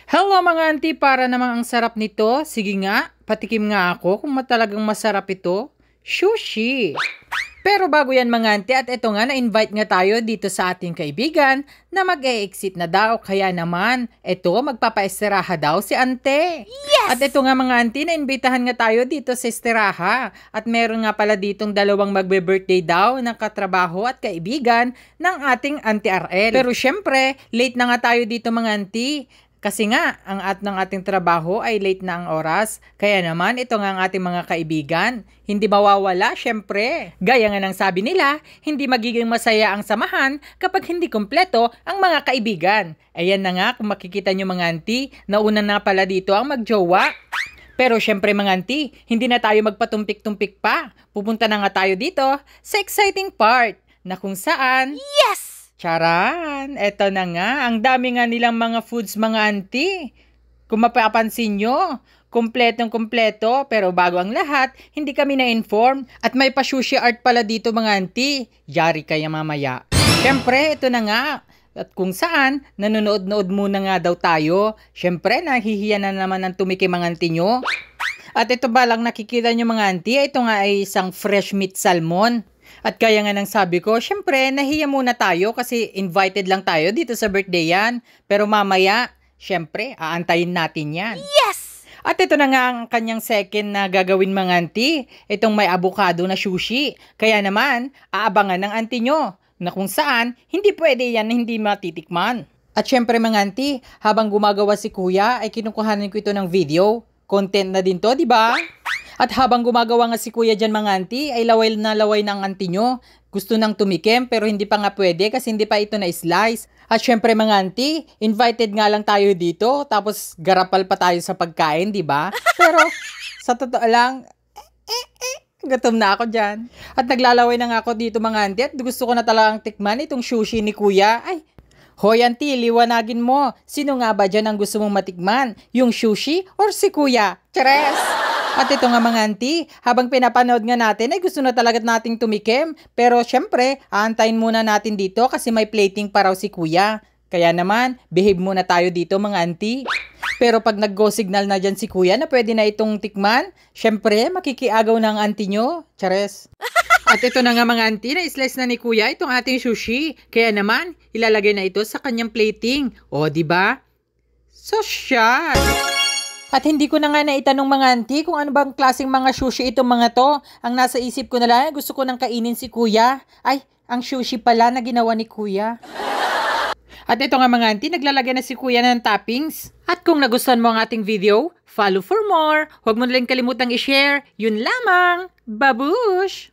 Hello mga auntie, para namang ang sarap nito. Sige nga, patikim nga ako kung talagang masarap ito. Sushi! Pero bago yan mga auntie, at ito nga, na-invite nga tayo dito sa ating kaibigan na mag-e-exit na daw. Kaya naman, ito, magpapa-esteraha daw si ante. Yes! At ito nga mga auntie, na-invitahan nga tayo dito sa esteraha. At meron nga pala ditong dalawang magbe-birthday daw ng katrabaho at kaibigan ng ating Auntie RL. Pero syempre, late na nga tayo dito mga auntie. Kasi nga, ang ng ating trabaho ay late na ang oras. Kaya naman, ito nga ang ating mga kaibigan. Hindi mawawala, syempre. Gaya nga ng sabi nila, hindi magiging masaya ang samahan kapag hindi kompleto ang mga kaibigan. Ayan na nga, kung makikita nyo mga auntie, nauna na pala dito ang magjowa. Pero syempre mga auntie, hindi na tayo magpatumpik-tumpik pa. Pupunta na nga tayo dito sa exciting part na kung saan... Yes! Charan! Eto na nga, ang dami nga nilang mga foods mga auntie. Kung mapapansin nyo, kompletong-kompleto, pero bago ang lahat, hindi kami na-inform. At may pa-sushi art pala dito mga auntie. Yari kaya mamaya. Siyempre, ito na nga. At kung saan, nanonood-nood muna nga daw tayo. Siyempre, nahihiya na naman ang tumikim mga auntie nyo. At ito ba lang nakikita nyo mga auntie, ito nga ay isang fresh meat salmon. At kaya nga nang sabi ko, syempre, nahiya muna tayo kasi invited lang tayo dito sa birthday yan. Pero mamaya, syempre, aantayin natin yan. Yes! At ito na nga ang kanyang second na gagawin mga auntie, itong may avocado na sushi. Kaya naman, aabangan ng auntie nyo na kung saan, hindi pwede yan na hindi matitikman. At syempre mga auntie, habang gumagawa si kuya, ay kinukuhanan ko ito ng video. Content na din to, di ba? At habang gumagawa nga si kuya dyan mga auntie, ay laway ng auntie nyo. Gusto nang tumikim pero hindi pa nga pwede kasi hindi pa ito na-slice. At syempre mga auntie, invited nga lang tayo dito tapos garapal pa tayo sa pagkain, di ba? Pero sa totoo lang, gutom na ako dyan. At naglalaway na nga ako dito mga auntie at gusto ko na talagang tikman itong sushi ni kuya. Ay, hoy auntie, liwanagin mo. Sino nga ba dyan ang gusto mong matikman? Yung sushi or si kuya? Chares! At ito nga mga auntie, habang pinapanood nga natin ay gusto na talaga nating tumikim. Pero syempre, aantayin muna natin dito kasi may plating pa raw si kuya. Kaya naman, behave muna tayo dito mga auntie. Pero pag nag-go signal na dyan si kuya na pwede na itong tikman, syempre, makikiagaw na ang auntie nyo. Chares! At ito na nga mga auntie, na-slice na ni kuya itong ating sushi. Kaya naman, ilalagay na ito sa kanyang plating. O, di ba? Sosyal! At hindi ko na nga naitanong mga auntie kung ano bang klaseng mga sushi itong mga to. Ang nasa isip ko na lang, gusto ko nang kainin si kuya. Ay, ang sushi pala na ginawa ni kuya. At ito nga mga auntie, naglalagay na si kuya ng toppings. At kung nagustuhan mo ang ating video, follow for more. Huwag mo na lang kalimutang i-share. Yun lamang. Babush!